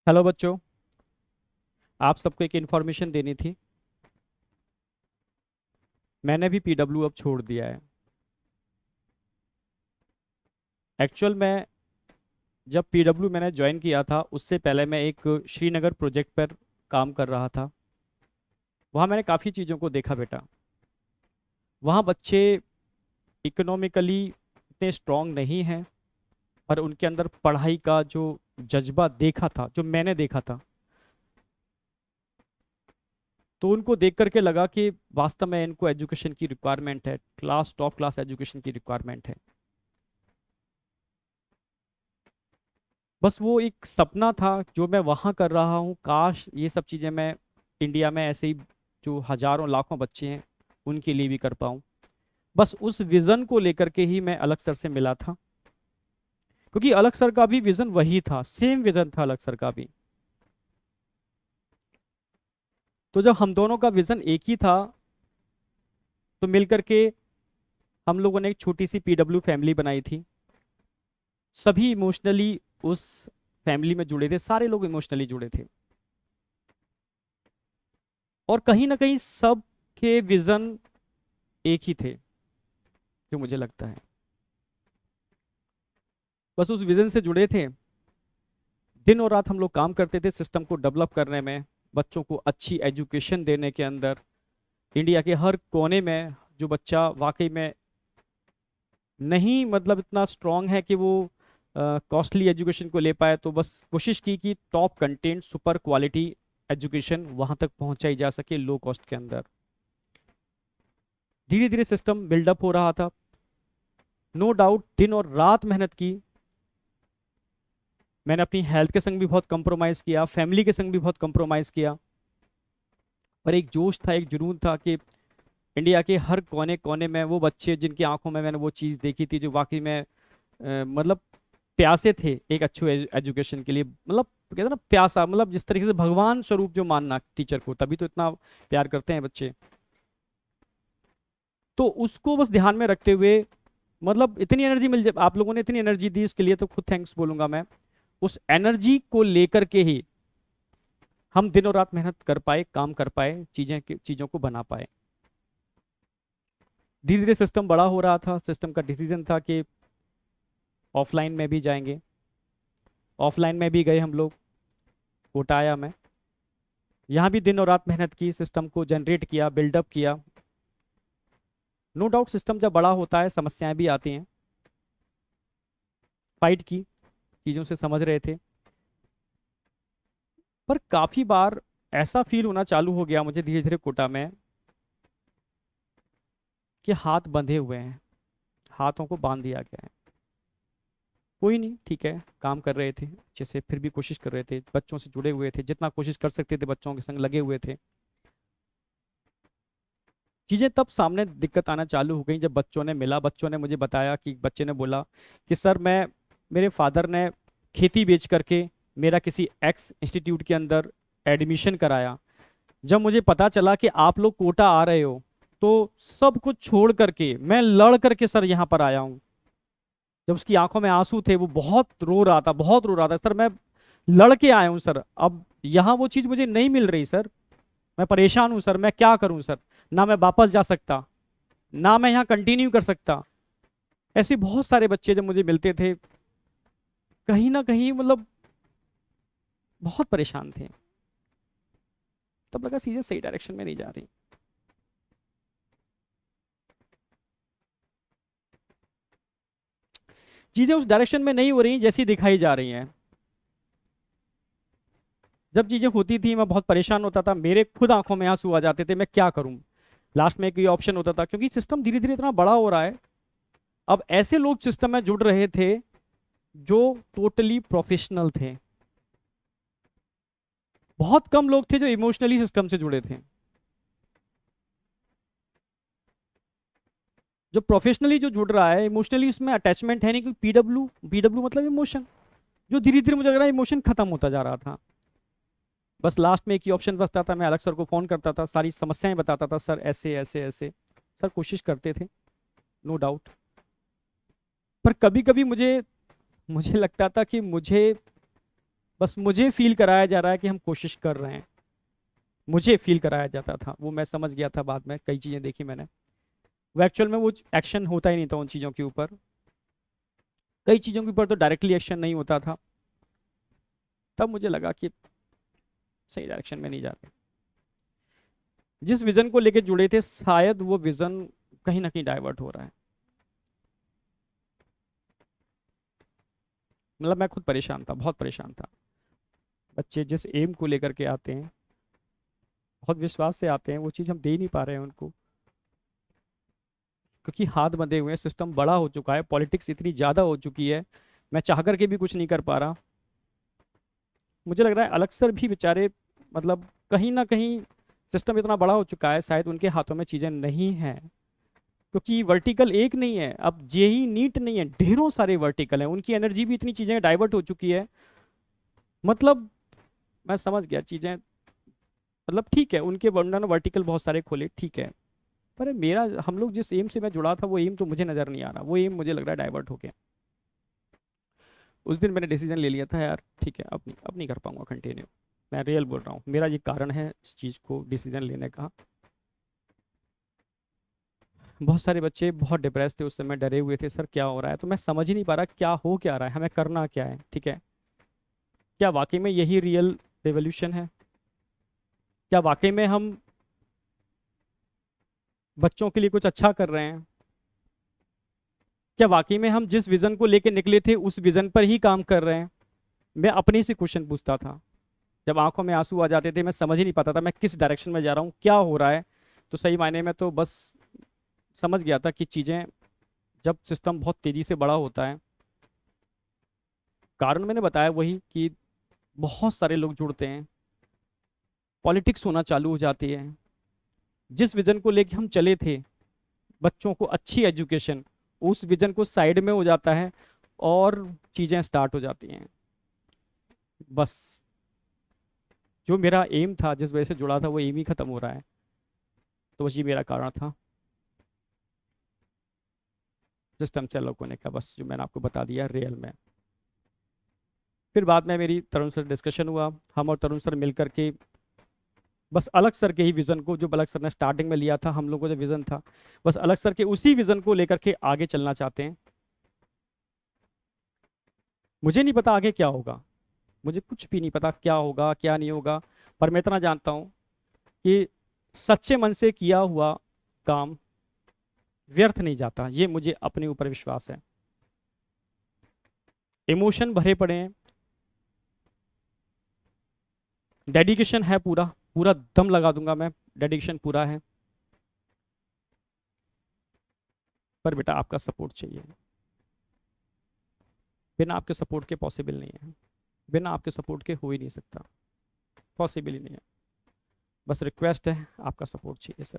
Hello बच्चों। आप सबको एक इन्फॉर्मेशन देनी थी। मैंने भी पीडब्ल्यू अब छोड़ दिया है। एक्चुअल में जब पीडब्ल्यू मैंने ज्वाइन किया था उससे पहले मैं एक श्रीनगर प्रोजेक्ट पर काम कर रहा था। वहाँ मैंने काफ़ी चीज़ों को देखा बेटा। वहाँ बच्चे इकोनॉमिकली इतने स्ट्रांग नहीं हैं, पर उनके अंदर पढ़ाई का जो जज्बा देखा था, जो मैंने देखा था, तो उनको देख करके लगा कि वास्तव में इनको एजुकेशन की रिक्वायरमेंट है, क्लास टॉप क्लास एजुकेशन की रिक्वायरमेंट है। बस वो एक सपना था जो मैं वहाँ कर रहा हूँ, काश ये सब चीज़ें मैं इंडिया में ऐसे ही जो हजारों लाखों बच्चे हैं उनके लिए भी कर पाऊँ। बस उस विज़न को लेकर के ही मैं अलग सर से मिला था, क्योंकि अलग सर का भी विज़न वही था, सेम विज़न था अलग सर का भी। तो जब हम दोनों का विज़न एक ही था, तो मिल करके हम लोगों ने एक छोटी सी पीडब्ल्यू फैमिली बनाई थी। सभी इमोशनली उस फैमिली में जुड़े थे, सारे लोग इमोशनली जुड़े थे, और कहीं ना कहीं सब के विज़न एक ही थे, जो मुझे लगता है। बस उस विजन से जुड़े थे। दिन और रात हम लोग काम करते थे सिस्टम को डेवलप करने में, बच्चों को अच्छी एजुकेशन देने के अंदर। इंडिया के हर कोने में जो बच्चा वाकई में नहीं मतलब इतना स्ट्रांग है कि वो कॉस्टली एजुकेशन को ले पाए, तो बस कोशिश की कि top content super quality education वहां तक पहुंचाई जा सके लो कॉस्ट के अंदर। धीरे धीरे सिस्टम बिल्डअप हो रहा था। नो डाउट दिन और रात मेहनत की। मैंने अपनी हेल्थ के संग भी बहुत कंप्रोमाइज़ किया, फैमिली के संग भी बहुत कंप्रोमाइज़ किया, पर एक जोश था, एक जुनून था कि इंडिया के हर कोने कोने में वो बच्चे जिनकी आंखों में मैंने वो चीज़ देखी थी, जो वाकई में मतलब प्यासे थे एक अच्छे एजुकेशन के लिए। मतलब कहते हैं ना प्यासा, मतलब जिस तरीके से भगवान स्वरूप जो मानना टीचर को, तभी तो इतना प्यार करते हैं बच्चे। तो उसको बस ध्यान में रखते हुए, मतलब इतनी एनर्जी मिल जाए, आप लोगों ने इतनी एनर्जी दी उसके लिए तो खुद थैंक्स बोलूंगा मैं। उस एनर्जी को लेकर के ही हम दिनों रात मेहनत कर पाए, काम कर पाए, चीज़ों को बना पाए। धीरे धीरे सिस्टम बड़ा हो रहा था। सिस्टम का डिसीजन था कि ऑफलाइन में भी जाएंगे। ऑफलाइन में भी गए हम लोग, कोटा आया मैं। यहाँ भी दिन और रात मेहनत की, सिस्टम को जनरेट किया, बिल्डअप किया। नो डाउट सिस्टम जब बड़ा होता है समस्याएं भी आती हैं। फाइट की, चीज़ों से समझ रहे थे, पर काफ़ी बार ऐसा फील होना चालू हो गया मुझे धीरे धीरे कोटा में कि हाथ बंधे हुए हैं, हाथों को बांध दिया गया है। कोई नहीं, ठीक है, काम कर रहे थे अच्छे से, फिर भी कोशिश कर रहे थे, बच्चों से जुड़े हुए थे, जितना कोशिश कर सकते थे बच्चों के संग लगे हुए थे। चीज़ें तब सामने दिक्कत आना चालू हो गई जब बच्चों ने मिला, बच्चों ने मुझे बताया कि बच्चे ने बोला कि सर मैं, मेरे फादर ने खेती बेच करके मेरा किसी एक्स इंस्टीट्यूट के अंदर एडमिशन कराया। जब मुझे पता चला कि आप लोग कोटा आ रहे हो, तो सब कुछ छोड़ करके मैं लड़ करके सर यहाँ पर आया हूँ। जब उसकी आंखों में आंसू थे, वो बहुत रो रहा था, बहुत रो रहा था, सर मैं लड़ के आया हूँ सर, अब यहाँ वो चीज़ मुझे नहीं मिल रही सर, मैं परेशान हूँ सर, मैं क्या करूँ सर, ना मैं वापस जा सकता, ना मैं यहाँ कंटिन्यू कर सकता। ऐसे बहुत सारे बच्चे जब मुझे मिलते थे, कहीं ना कहीं मतलब बहुत परेशान थे। तब लगा चीजें सही डायरेक्शन में नहीं जा रही। चीजें उस डायरेक्शन में नहीं हो रही जैसी दिखाई जा रही हैं। जब चीजें होती थी मैं बहुत परेशान होता था, मेरे खुद आंखों में आंसू आ जाते थे, मैं क्या करूं। लास्ट में एक ये ऑप्शन होता था, क्योंकि सिस्टम धीरे धीरे इतना बड़ा हो रहा है, अब ऐसे लोग सिस्टम में जुड़ रहे थे जो टोटली प्रोफेशनल थे। बहुत कम लोग थे जो इमोशनली सिस्टम से जुड़े थे। जो प्रोफेशनली जो जुड़ रहा है, इमोशनली उसमें अटैचमेंट है नहीं, क्योंकि पीडब्ल्यू पीडब्ल्यू मतलब इमोशन। जो धीरे धीरे मुझे लग रहा है इमोशन खत्म होता जा रहा था। बस लास्ट में एक ही ऑप्शन बचता था, मैं अलग सर को फोन करता था, सारी समस्याएं बताता था, सर ऐसे ऐसे ऐसे। सर कोशिश करते थे, नो डाउट, पर कभी कभी मुझे मुझे लगता था कि मुझे बस मुझे फील कराया जा रहा है कि हम कोशिश कर रहे हैं, मुझे फील कराया जाता था। वो मैं समझ गया था बाद में, कई चीज़ें देखी मैंने, वो एक्चुअल में वो एक्शन होता ही नहीं था उन चीज़ों के ऊपर। कई चीज़ों के ऊपर तो डायरेक्टली एक्शन नहीं होता था। तब मुझे लगा कि सही डायरेक्शन में नहीं जा रहे। जिस विजन को लेके जुड़े थे शायद वो विजन कहीं ना कहीं डाइवर्ट हो रहा है। मतलब मैं खुद परेशान था, बहुत परेशान था। बच्चे जिस एम को लेकर के आते हैं, बहुत विश्वास से आते हैं, वो चीज़ हम दे नहीं पा रहे हैं उनको, क्योंकि हाथ बंधे हुए हैं, सिस्टम बड़ा हो चुका है, पॉलिटिक्स इतनी ज़्यादा हो चुकी है, मैं चाह करके भी कुछ नहीं कर पा रहा। मुझे लग रहा है अलग सर भी बेचारे, मतलब कहीं ना कहीं सिस्टम इतना बड़ा हो चुका है, शायद उनके हाथों में चीज़ें नहीं हैं। क्योंकि वर्टिकल एक नहीं है, अब जेई नीट नहीं है, ढेरों सारे वर्टिकल हैं, उनकी एनर्जी भी इतनी चीज़ें डाइवर्ट हो चुकी है। मतलब मैं समझ गया चीज़ें, मतलब ठीक है उनके वर्णन वर्टिकल बहुत सारे खोले, ठीक है, पर मेरा, हम लोग जिस एम से मैं जुड़ा था वो एम तो मुझे नज़र नहीं आ रहा, वो एम मुझे लग रहा है डाइवर्ट हो गया। उस दिन मैंने डिसीजन ले लिया था यार, ठीक है अब नहीं कर पाऊंगा कंटिन्यू। मैं रियल बोल रहा हूँ, मेरा ये कारण है इस चीज़ को डिसीजन लेने का। बहुत सारे बच्चे बहुत डिप्रेस थे उस समय, डरे हुए थे, सर क्या हो रहा है, तो मैं समझ ही नहीं पा रहा क्या हो क्या रहा है, हमें करना क्या है, ठीक है। क्या वाकई में यही रियल रेवोल्यूशन है? क्या वाकई में हम बच्चों के लिए कुछ अच्छा कर रहे हैं? क्या वाकई में हम जिस विजन को लेकर निकले थे उस विजन पर ही काम कर रहे हैं? मैं अपने से क्वेश्चन पूछता था। जब आंखों में आंसू आ जाते थे, मैं समझ ही नहीं पाता था मैं किस डायरेक्शन में जा रहा हूँ, क्या हो रहा है। तो सही मायने में तो बस समझ गया था कि चीज़ें, जब सिस्टम बहुत तेज़ी से बड़ा होता है, कारण मैंने बताया वही कि बहुत सारे लोग जुड़ते हैं, पॉलिटिक्स होना चालू हो जाती है। जिस विजन को लेके हम चले थे, बच्चों को अच्छी एजुकेशन, उस विजन को साइड में हो जाता है और चीज़ें स्टार्ट हो जाती हैं। बस जो मेरा एम था, जिस वजह से जुड़ा था, वो एम ही खत्म हो रहा है। तो बस ये मेरा कारण था सिस्टम से अलग होने का, बस जो मैंने आपको बता दिया रियल में। फिर बाद में मेरी तरुण सर डिस्कशन हुआ, हम और तरुण सर मिल करके बस अलग सर के ही विजन को, जो अलग सर ने स्टार्टिंग में लिया था, हम लोग को जो विजन था, बस अलग सर के उसी विजन को लेकर के आगे चलना चाहते हैं। मुझे नहीं पता आगे क्या होगा, मुझे कुछ भी नहीं पता क्या होगा क्या नहीं होगा, पर मैं इतना जानता हूं कि सच्चे मन से किया हुआ काम व्यर्थ नहीं जाता, ये मुझे अपने ऊपर विश्वास है। इमोशन भरे पड़े हैं, डेडिकेशन है, पूरा पूरा दम लगा दूंगा मैं, डेडिकेशन पूरा है, पर बेटा आपका सपोर्ट चाहिए। बिना आपके सपोर्ट के पॉसिबल नहीं है, बिना आपके सपोर्ट के हो ही नहीं सकता, पॉसिबल ही नहीं है। बस रिक्वेस्ट है, आपका सपोर्ट चाहिए सर।